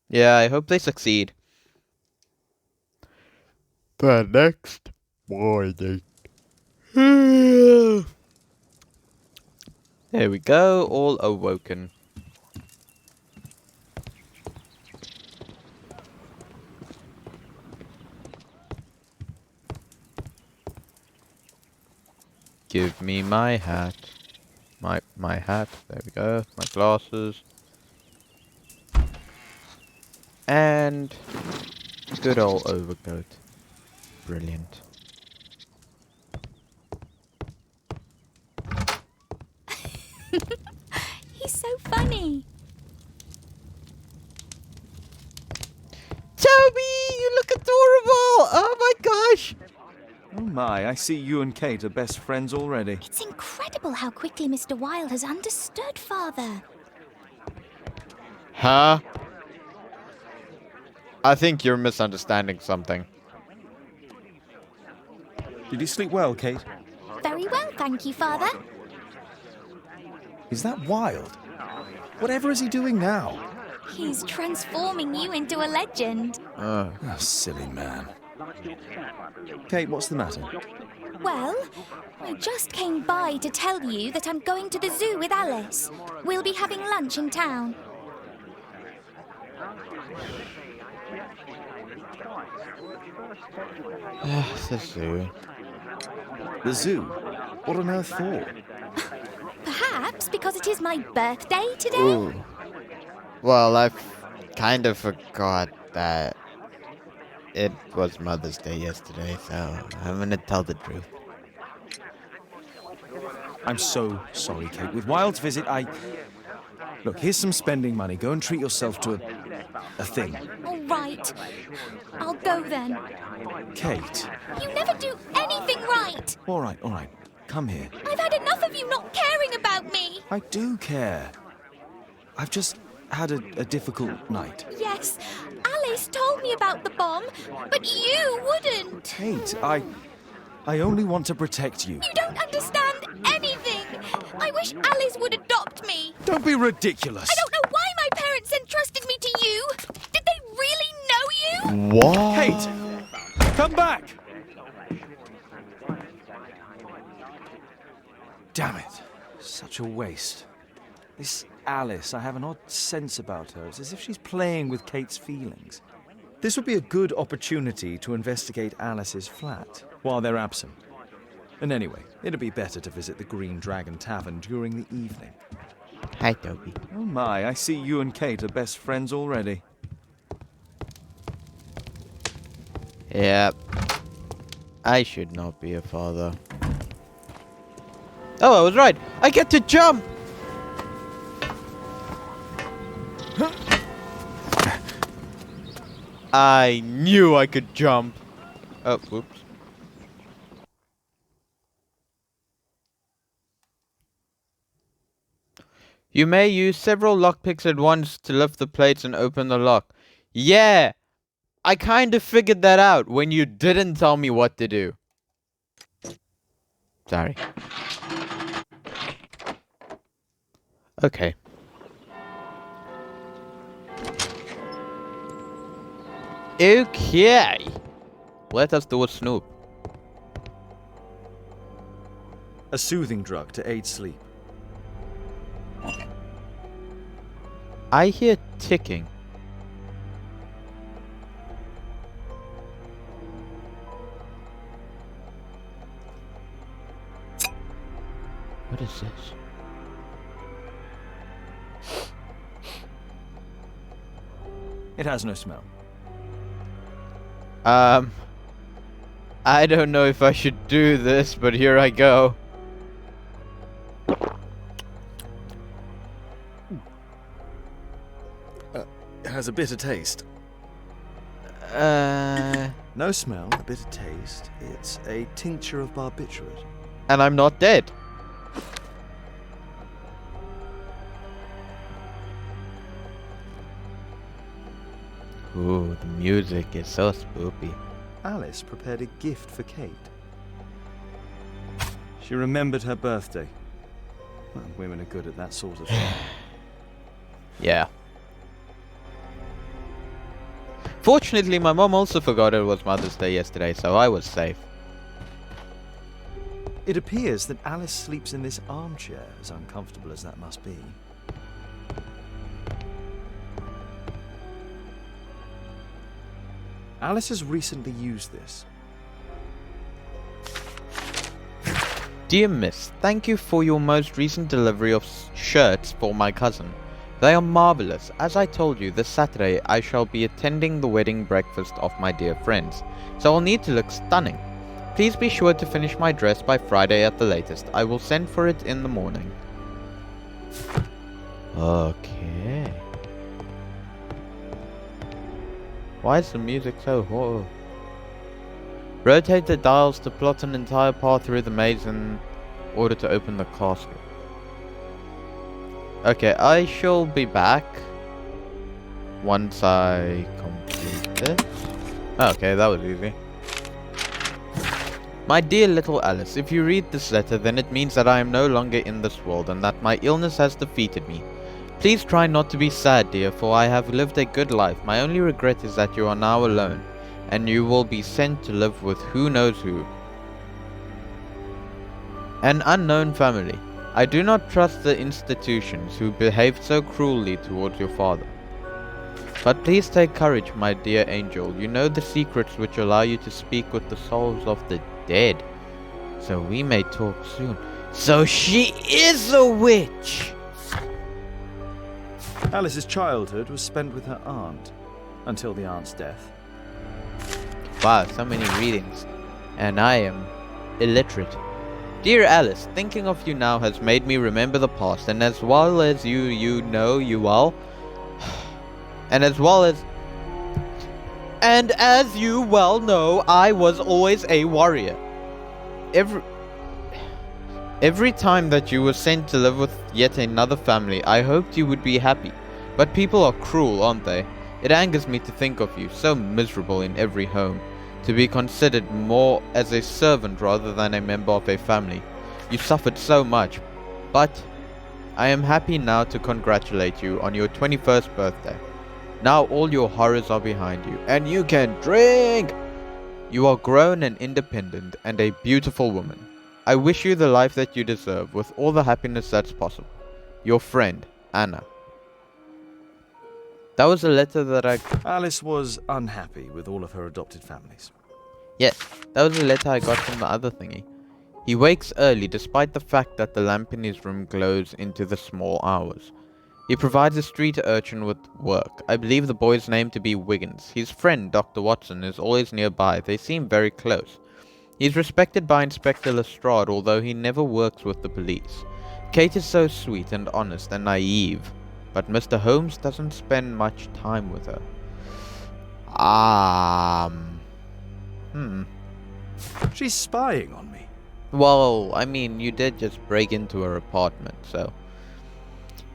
Yeah, I hope they succeed. The next morning. There we go, all awoken. Give me my hat. My hat, there we go. My glasses. And good old overcoat. Brilliant. He's so funny. Toby, you look adorable! Oh my gosh! Oh my, I see you and Kate are best friends already. It's incredible how quickly Mr. Wilde has understood, Father. Huh? I think you're misunderstanding something. Did you sleep well, Kate? Very well, thank you, Father. Is that Wilde? Whatever is he doing now? He's transforming you into a legend. Oh, silly man. Kate, what's the matter? Well, I just came by to tell you that I'm going to the zoo with Alice. We'll be having lunch in town. The zoo. The zoo? What on earth for? Perhaps because it is my birthday today? Ooh. Well, I kind of forgot that it was Mother's Day yesterday, so I'm gonna tell the truth. I'm so sorry, Kate. With Wilde's visit, Look, here's some spending money. Go and treat yourself to a thing. All right. I'll go then. Kate. You never do anything right. All right. Come here. I've had enough of you not caring about me. I do care. I've just had a difficult night. Yes, Alice told me about the bomb, but you wouldn't. Kate, I only want to protect you. You don't understand anything. I wish Alice would adopt me. Don't be ridiculous. I don't know why my parents entrusted me to you. Did they really know you? What? Kate! Come back! Damn it. Such a waste. This Alice, I have an odd sense about her. It's as if she's playing with Kate's feelings. This would be a good opportunity to investigate Alice's flat while they're absent. And anyway, it'd be better to visit the Green Dragon Tavern during the evening. Hi, Toby. Oh my, I see you and Kate are best friends already. Yep. I should not be a father. Oh, I was right. I get to jump! I knew I could jump. Oh, whoops. You may use several lockpicks at once to lift the plates and open the lock. Yeah! I kind of figured that out when you didn't tell me what to do. Sorry. Okay. Okay. Let us do a snoop. A soothing drug to aid sleep. I hear ticking. What is this? It has no smell. I don't know if I should do this, but here I go. It has a bitter taste. No smell, a bitter taste. It's a tincture of barbiturate. And I'm not dead. Ooh, the music is so spoopy. Alice prepared a gift for Kate. She remembered her birthday. Well, women are good at that sort of thing. Yeah. Fortunately, my mom also forgot it was Mother's Day yesterday, so I was safe. It appears that Alice sleeps in this armchair, as uncomfortable as that must be. Alice has recently used this. Dear Miss, thank you for your most recent delivery of shirts for my cousin. They are marvelous. As I told you, this Saturday I shall be attending the wedding breakfast of my dear friends, so I'll need to look stunning. Please be sure to finish my dress by Friday at the latest. I will send for it in the morning. Okay. Why is the music so horrible? Rotate the dials to plot an entire path through the maze in order to open the casket. Okay, I shall be back once I complete this. Okay, that was easy. My dear little Alice, if you read this letter, then it means that I am no longer in this world and that my illness has defeated me. Please try not to be sad, dear, for I have lived a good life. My only regret is that you are now alone. and you will be sent to live with who knows who. An unknown family. I do not trust the institutions who behaved so cruelly towards your father. But please take courage, my dear angel. You know the secrets which allow you to speak with the souls of the dead. So we may talk soon. So she is a witch! Alice's childhood was spent with her aunt, until the aunt's death. Wow, so many readings. And I am illiterate. Dear Alice, thinking of you now has made me remember the past, and as well as you know you well, and as you well know, I was always a warrior. Every time that you were sent to live with yet another family, I hoped you would be happy. But people are cruel, aren't they? It angers me to think of you, so miserable in every home, to be considered more as a servant rather than a member of a family. You suffered so much, but I am happy now to congratulate you on your 21st birthday. Now all your horrors are behind you, and you can drink! You are grown and independent, and a beautiful woman. I wish you the life that you deserve, with all the happiness that's possible. Your friend, Anna. That was a letter that Alice was unhappy with all of her adopted families. Yes, that was a letter I got from the other thingy. He wakes early despite the fact that the lamp in his room glows into the small hours. He provides a street urchin with work. I believe the boy's name to be Wiggins. His friend, Dr. Watson, is always nearby. They seem very close. He is respected by Inspector Lestrade, although he never works with the police. Kate is so sweet and honest and naive, but Mr. Holmes doesn't spend much time with her. She's spying on me. Well, I mean, you did just break into her apartment, so...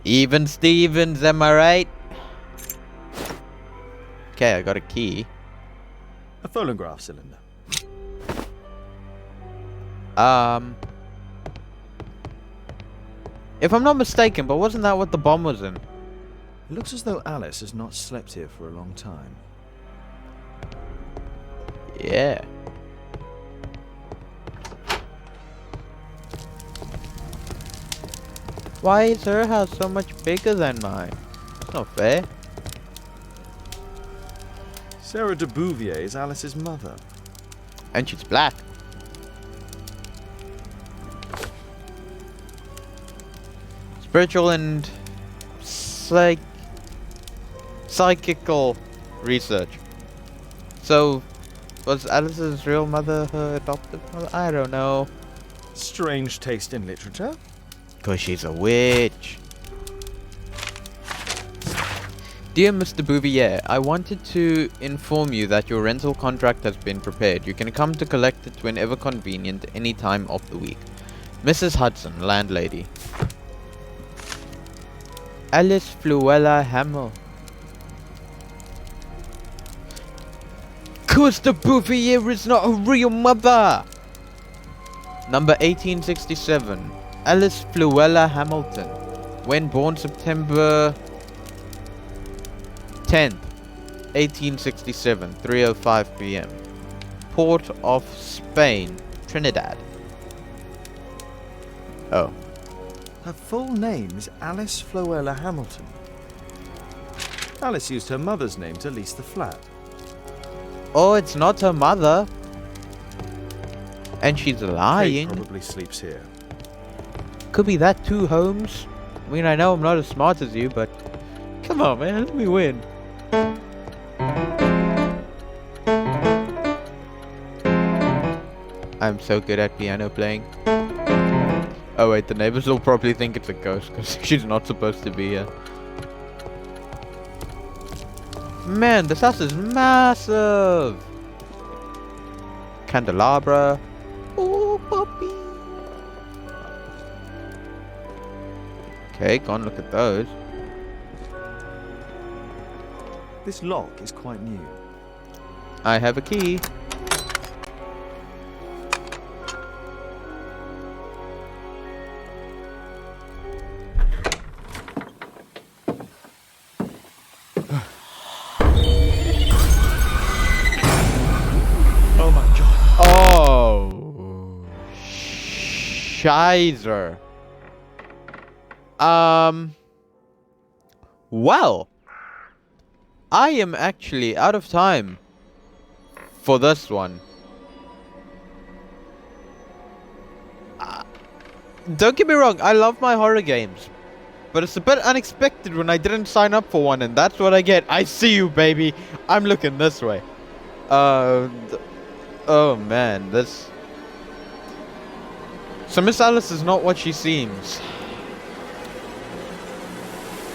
Even Stevens, am I right? Okay, I got a key. A phonograph cylinder. If I'm not mistaken, but wasn't that what the bomb was in? It looks as though Alice has not slept here for a long time. Yeah. Why is her house so much bigger than mine? That's not fair. Sarah de Bouvier is Alice's mother. And she's black. Spiritual and psychical research. So, was Alice's real mother her adoptive mother? I don't know. Strange taste in literature. 'Cause she's a witch. Dear Mr. Bouvier, I wanted to inform you that your rental contract has been prepared. You can come to collect it whenever convenient, any time of the week. Mrs. Hudson, landlady. Alice Fluella Hamill. 'Cause the Bouvier is not a real mother! Number 1867. Alice Fluella Hamilton. When born September 10th, 1867, 3:05 p.m. Port of Spain, Trinidad. Oh. Her full name is Alice Fluella Hamilton. Alice used her mother's name to lease the flat. Oh, it's not her mother. And she's lying. Kate probably sleeps here. Could be that too, Holmes. I mean, I know I'm not as smart as you, but... Come on, man, let me win. I'm so good at piano playing. Oh wait, the neighbors will probably think it's a ghost, because she's not supposed to be here. Man, this house is massive! Candelabra. Oh, puppy! Okay, go and look at those. This lock is quite new. I have a key. Shizer. Well, I am actually out of time for this one. Don't get me wrong, I love my horror games, but it's a bit unexpected when I didn't sign up for one, and that's what I get. I see you, baby. I'm looking this way. Oh man, this... So Miss Alice is not what she seems.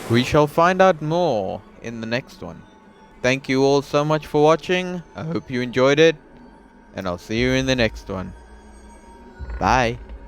We shall find out more in the next one. Thank you all so much for watching. I hope you enjoyed it, and I'll see you in the next one. Bye.